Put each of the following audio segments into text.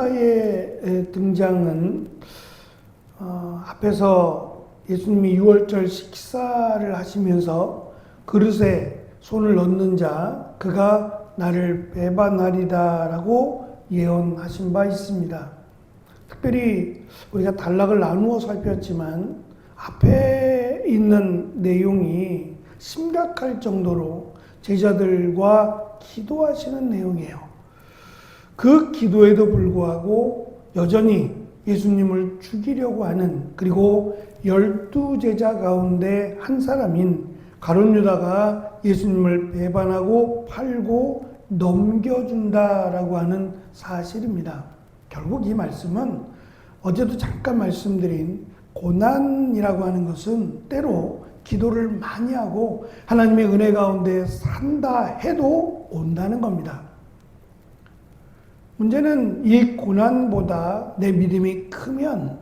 요리사의 등장은 앞에서 예수님이 유월절 식사를 하시면서 그릇에 손을 넣는 자 그가 나를 배반하리다라고 예언하신 바 있습니다. 특별히 우리가 단락을 나누어 살폈지만 앞에 있는 내용이 심각할 정도로 제자들과 기도하시는 내용이에요. 그 기도에도 불구하고 여전히 예수님을 죽이려고 하는, 그리고 12제자 가운데 한 사람인 가룟 유다가 예수님을 배반하고 팔고 넘겨준다라고 하는 사실입니다. 결국 이 말씀은 어제도 잠깐 말씀드린 고난이라고 하는 것은 때로 기도를 많이 하고 하나님의 은혜 가운데 산다 해도 온다는 겁니다. 문제는 이 고난보다 내 믿음이 크면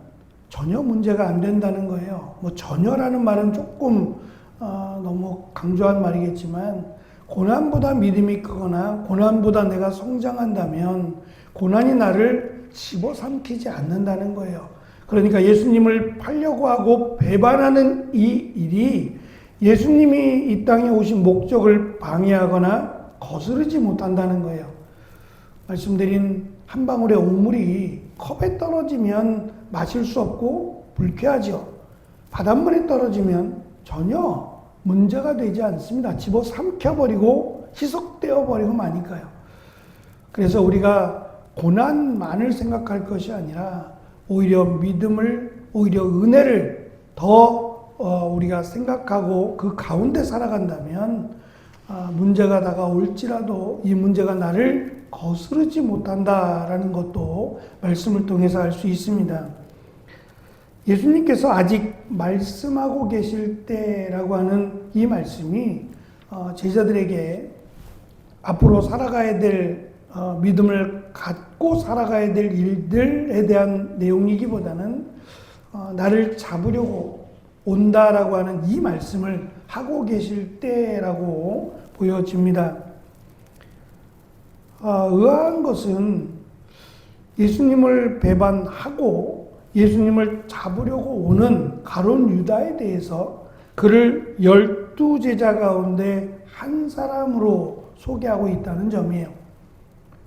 전혀 문제가 안 된다는 거예요. 전혀라는 말은 조금 너무 강조한 말이겠지만, 고난보다 믿음이 크거나 고난보다 내가 성장한다면 고난이 나를 집어삼키지 않는다는 거예요. 그러니까 예수님을 팔려고 하고 배반하는 이 일이 예수님이 이 땅에 오신 목적을 방해하거나 거스르지 못한다는 거예요. 말씀드린 한 방울의 옥물이 컵에 떨어지면 마실 수 없고 불쾌하죠. 바닷물에 떨어지면 전혀 문제가 되지 않습니다. 집어삼켜버리고 희석되어 버리고 마니까요. 그래서 우리가 고난만을 생각할 것이 아니라 오히려 믿음을, 오히려 은혜를 더 우리가 생각하고 그 가운데 살아간다면 문제가 다가올지라도 이 문제가 나를 거스르지 못한다라는 것도 말씀을 통해서 알 수 있습니다. 예수님께서 아직 말씀하고 계실 때라고 하는 이 말씀이 제자들에게 앞으로 살아가야 될 믿음을 갖고 살아가야 될 일들에 대한 내용이기보다는 나를 잡으려고 온다라고 하는 이 말씀을 하고 계실 때라고 보여집니다. 의아한 것은 예수님을 배반하고 예수님을 잡으려고 오는 가룟 유다에 대해서 그를 12제자 가운데 한 사람으로 소개하고 있다는 점이에요.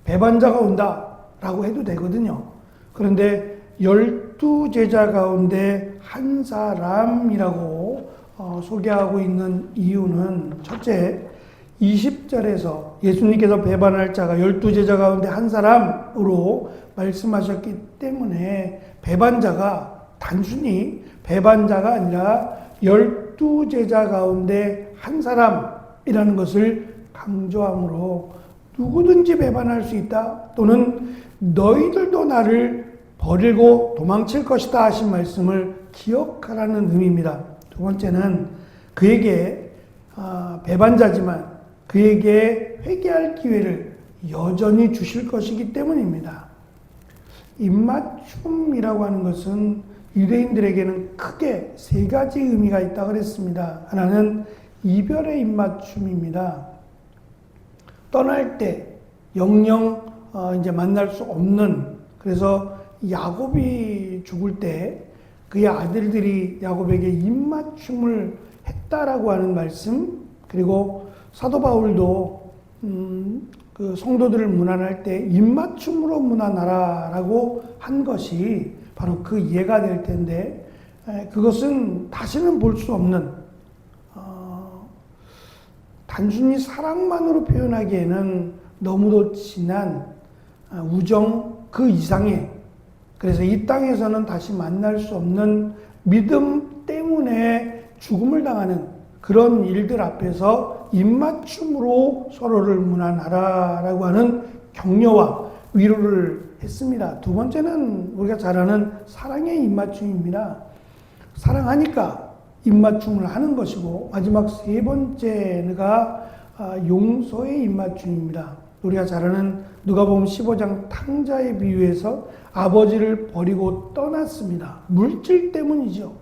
배반자가 온다라고 해도 되거든요. 그런데 12제자 가운데 한 사람이라고 소개하고 있는 이유는, 첫째, 20절에서 예수님께서 배반할 자가 12제자 가운데 한 사람으로 말씀하셨기 때문에 배반자가 단순히 배반자가 아니라 12제자 가운데 한 사람이라는 것을 강조함으로 누구든지 배반할 수 있다, 또는 너희들도 나를 버리고 도망칠 것이다 하신 말씀을 기억하라는 의미입니다. 두 번째는 그에게 배반자지만 그에게 회개할 기회를 여전히 주실 것이기 때문입니다. 입맞춤이라고 하는 것은 유대인들에게는 크게 세 가지 의미가 있다고 그랬습니다. 하나는 이별의 입맞춤입니다. 떠날 때 영영 이제 만날 수 없는, 그래서 야곱이 죽을 때 그의 아들들이 야곱에게 입맞춤을 했다라고 하는 말씀, 그리고 사도 바울도 그 성도들을 문안할 때 입맞춤으로 문안하라라고 한 것이 바로 그 예가 될 텐데, 그것은 다시는 볼 수 없는, 단순히 사랑만으로 표현하기에는 너무도 진한 우정 그 이상의, 그래서 이 땅에서는 다시 만날 수 없는 믿음 때문에 죽음을 당하는 그런 일들 앞에서 입맞춤으로 서로를 문안하라라고 하는 격려와 위로를 했습니다. 두 번째는 우리가 잘 아는 사랑의 입맞춤입니다. 사랑하니까 입맞춤을 하는 것이고, 마지막 세 번째가 용서의 입맞춤입니다. 우리가 잘 아는 누가복음 15장 탕자의 비유에서 아버지를 버리고 떠났습니다. 물질 때문이죠.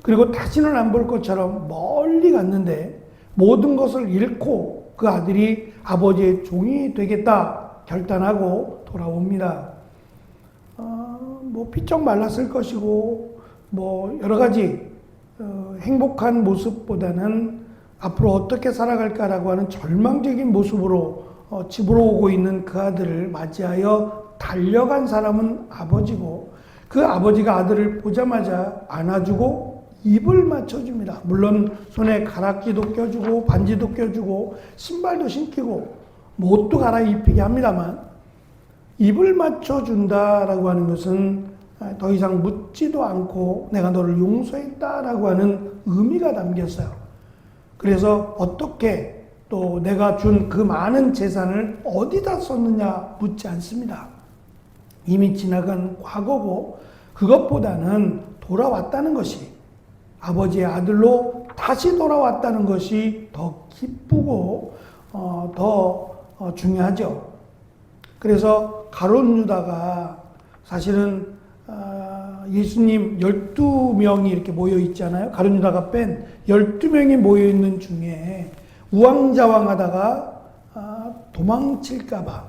그리고 다시는 안 볼 것처럼 멀리 갔는데 모든 것을 잃고 그 아들이 아버지의 종이 되겠다 결단하고 돌아옵니다. 뭐 피쩍 말랐을 것이고 뭐 여러 가지 행복한 모습보다는 앞으로 어떻게 살아갈까라고 하는 절망적인 모습으로 집으로 오고 있는 그 아들을 맞이하여 달려간 사람은 아버지고, 그 아버지가 아들을 보자마자 안아주고 입을 맞춰줍니다. 물론 손에 가락지도 껴주고 반지도 껴주고 신발도 신기고 뭐 옷도 갈아입히게 합니다만, 입을 맞춰준다라고 하는 것은 더 이상 묻지도 않고 내가 너를 용서했다라고 하는 의미가 담겼어요. 그래서 어떻게 또 내가 준 그 많은 재산을 어디다 썼느냐 묻지 않습니다. 이미 지나간 과거고, 그것보다는 돌아왔다는 것이, 아버지의 아들로 다시 돌아왔다는 것이 더 기쁘고 더 중요하죠. 그래서 가룟 유다가 사실은 예수님 12명이 이렇게 모여 있잖아요. 가룟 유다가 뺀 12명이 모여 있는 중에 우왕좌왕하다가 도망칠까봐,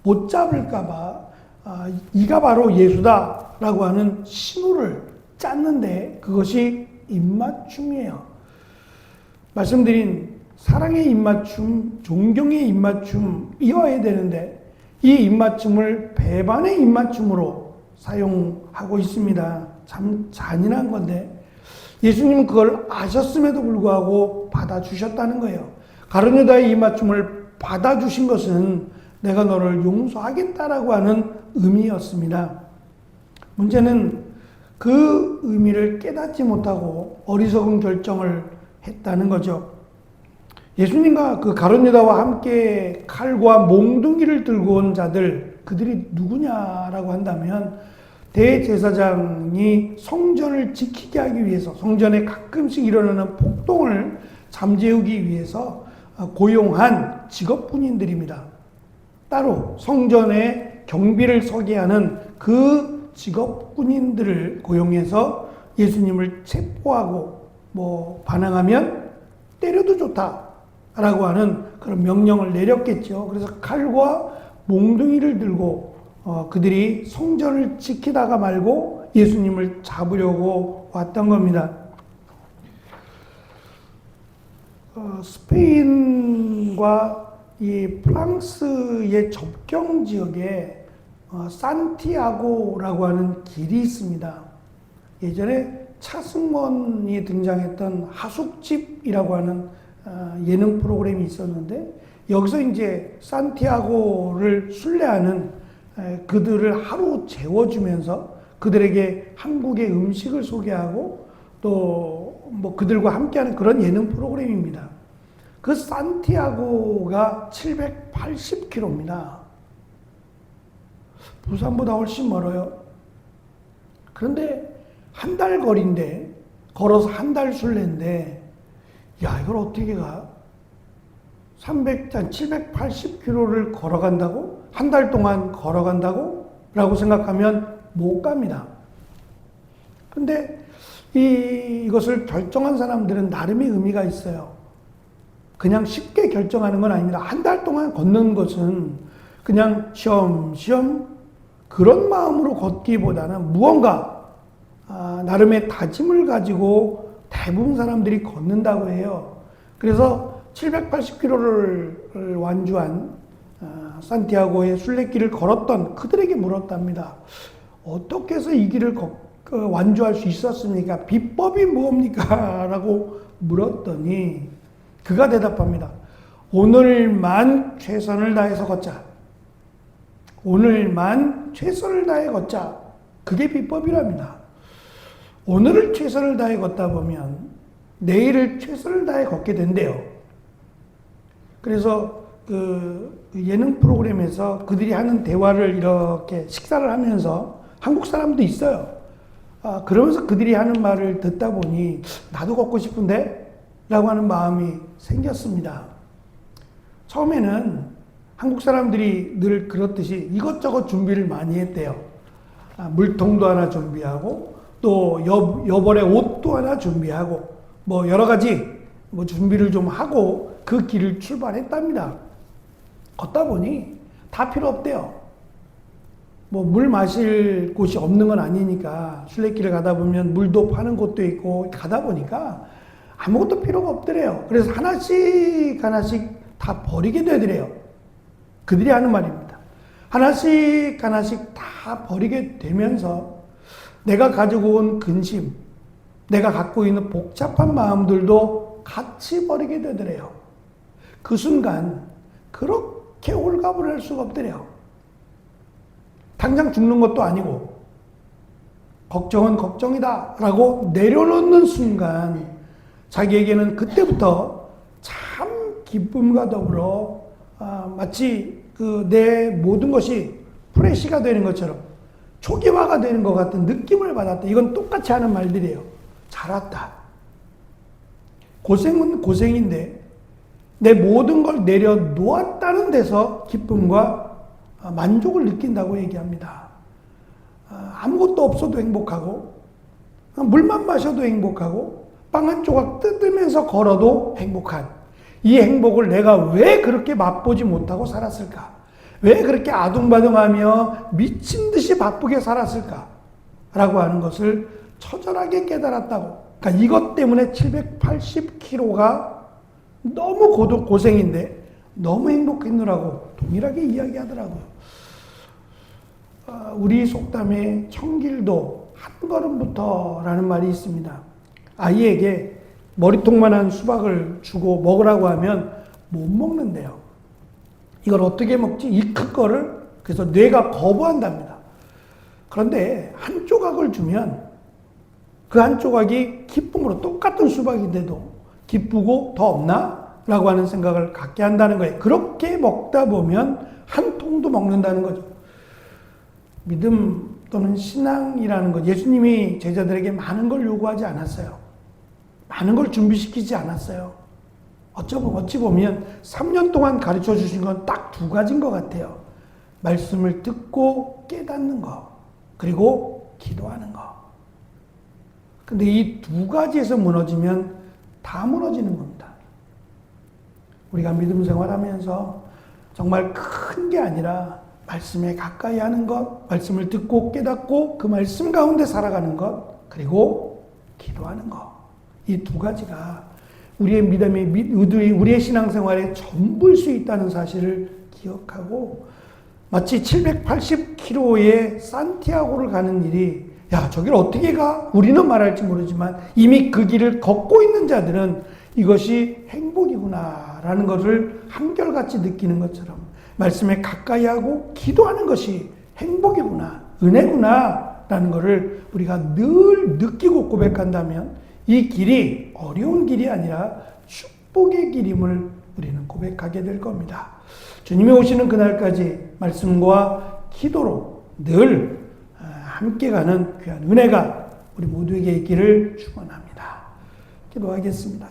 못 잡을까봐 이가 바로 예수다라고 하는 신호를 짰는데, 그것이 입맞춤이에요. 말씀드린 사랑의 입맞춤, 존경의 입맞춤이어야 되는데, 이 입맞춤을 배반의 입맞춤으로 사용하고 있습니다. 참 잔인한 건데, 예수님은 그걸 아셨음에도 불구하고 받아주셨다는 거예요. 가룟 유다의 입맞춤을 받아주신 것은 내가 너를 용서하겠다라고 하는 의미였습니다. 문제는 그 의미를 깨닫지 못하고 어리석은 결정을 했다는 거죠. 예수님과 그 가룟 유다와 함께 칼과 몽둥이를 들고 온 자들, 그들이 누구냐라고 한다면, 대제사장이 성전을 지키게 하기 위해서, 성전에 가끔씩 일어나는 폭동을 잠재우기 위해서 고용한 직업군인들입니다. 따로 성전에 경비를 서게 하는 그 직업군인들을 고용해서 예수님을 체포하고 뭐 반항하면 때려도 좋다라고 하는 그런 명령을 내렸겠죠. 그래서 칼과 몽둥이를 들고 그들이 성전을 지키다가 말고 예수님을 잡으려고 왔던 겁니다. 스페인과 이 프랑스의 접경 지역에 산티아고라고 하는 길이 있습니다. 예전에 차승원이 등장했던 하숙집이라고 하는 예능 프로그램이 있었는데, 여기서 이제 산티아고를 순례하는 그들을 하루 재워주면서 그들에게 한국의 음식을 소개하고 또 뭐 그들과 함께하는 그런 예능 프로그램입니다. 그 산티아고가 780km입니다. 부산보다 훨씬 멀어요. 그런데 한 달 거리인데, 걸어서 한 달 순례인데, 야, 이걸 어떻게 가? 780km를 걸어간다고? 한 달 동안 걸어간다고? 라고 생각하면 못 갑니다. 근데 이것을 결정한 사람들은 나름의 의미가 있어요. 그냥 쉽게 결정하는 건 아닙니다. 한 달 동안 걷는 것은 그냥 쉬엄쉬엄 그런 마음으로 걷기보다는 무언가 나름의 다짐을 가지고 대부분 사람들이 걷는다고 해요. 그래서 780km를 완주한 산티아고의 순례길을 걸었던 그들에게 물었답니다. 어떻게 해서 이 길을 완주할 수 있었습니까? 비법이 뭡니까? 라고 물었더니 그가 대답합니다. 오늘만 최선을 다해서 걷자. 오늘만 최선을 다해 걷자. 그게 비법이랍니다. 오늘을 최선을 다해 걷다 보면 내일을 최선을 다해 걷게 된대요. 그래서 그 예능 프로그램에서 그들이 하는 대화를 이렇게 식사를 하면서 한국 사람도 있어요. 그러면서 그들이 하는 말을 듣다 보니 나도 걷고 싶은데? 라고 하는 마음이 생겼습니다. 처음에는 한국 사람들이 늘 그렇듯이 이것저것 준비를 많이 했대요. 물통도 하나 준비하고 또 여벌의 옷도 하나 준비하고 뭐 여러 가지 뭐 준비를 좀 하고 그 길을 출발했답니다. 걷다 보니 다 필요 없대요. 뭐 물 마실 곳이 없는 건 아니니까 순례길을 가다 보면 물도 파는 곳도 있고 가다 보니까 아무것도 필요가 없더래요. 그래서 하나씩 하나씩 다 버리게 되더래요. 그들이 하는 말입니다. 하나씩 하나씩 다 버리게 되면서 내가 가지고 온 근심, 내가 갖고 있는 복잡한 마음들도 같이 버리게 되더래요. 그 순간 그렇게 홀가분할 수가 없더래요. 당장 죽는 것도 아니고 걱정은 걱정이다 라고 내려놓는 순간 자기에게는 그때부터 참 기쁨과 더불어 마치 내 모든 것이 프레시가 되는 것처럼 초기화가 되는 것 같은 느낌을 받았다. 이건 똑같이 하는 말들이에요. 잘 왔다. 고생은 고생인데 내 모든 걸 내려놓았다는 데서 기쁨과 만족을 느낀다고 얘기합니다. 아무것도 없어도 행복하고 물만 마셔도 행복하고 빵 한 조각 뜯으면서 걸어도 행복한 이 행복을 내가 왜 그렇게 맛보지 못하고 살았을까? 왜 그렇게 아둥바둥하며 미친 듯이 바쁘게 살았을까? 라고 하는 것을 처절하게 깨달았다고. 그러니까 이것 때문에 780km가 너무 고생인데 너무 행복했느라고 동일하게 이야기하더라고요. 우리 속담에 청길도 한 걸음부터 라는 말이 있습니다. 아이에게 머리통만한 수박을 주고 먹으라고 하면 못 먹는데요. 이걸 어떻게 먹지? 이 큰 거를. 그래서 뇌가 거부한답니다. 그런데 한 조각을 주면 그 한 조각이 기쁨으로 똑같은 수박인데도 기쁘고 더 없나? 라고 하는 생각을 갖게 한다는 거예요. 그렇게 먹다 보면 한 통도 먹는다는 거죠. 믿음 또는 신앙이라는 것, 예수님이 제자들에게 많은 걸 요구하지 않았어요. 많은 걸 준비시키지 않았어요. 어찌 보면 3년 동안 가르쳐 주신 건 딱 두 가지인 것 같아요. 말씀을 듣고 깨닫는 것, 그리고 기도하는 것. 근데 이 두 가지에서 무너지면 다 무너지는 겁니다. 우리가 믿음 생활하면서 정말 큰 게 아니라 말씀에 가까이 하는 것, 말씀을 듣고 깨닫고 그 말씀 가운데 살아가는 것, 그리고 기도하는 것. 이 두 가지가 우리의 믿음의 우리의 신앙생활의 전부일 수 있다는 사실을 기억하고 마치 780km의 산티아고를 가는 일이 야, 저길 어떻게 가? 우리는 말할지 모르지만 이미 그 길을 걷고 있는 자들은 이것이 행복이구나라는 것을 한결같이 느끼는 것처럼 말씀에 가까이 하고 기도하는 것이 행복이구나, 은혜구나라는 것을 우리가 늘 느끼고 고백한다면 이 길이 어려운 길이 아니라 축복의 길임을 우리는 고백하게 될 겁니다. 주님이 오시는 그날까지 말씀과 기도로 늘 함께 가는 귀한 은혜가 우리 모두에게 있기를 축원합니다. 기도하겠습니다.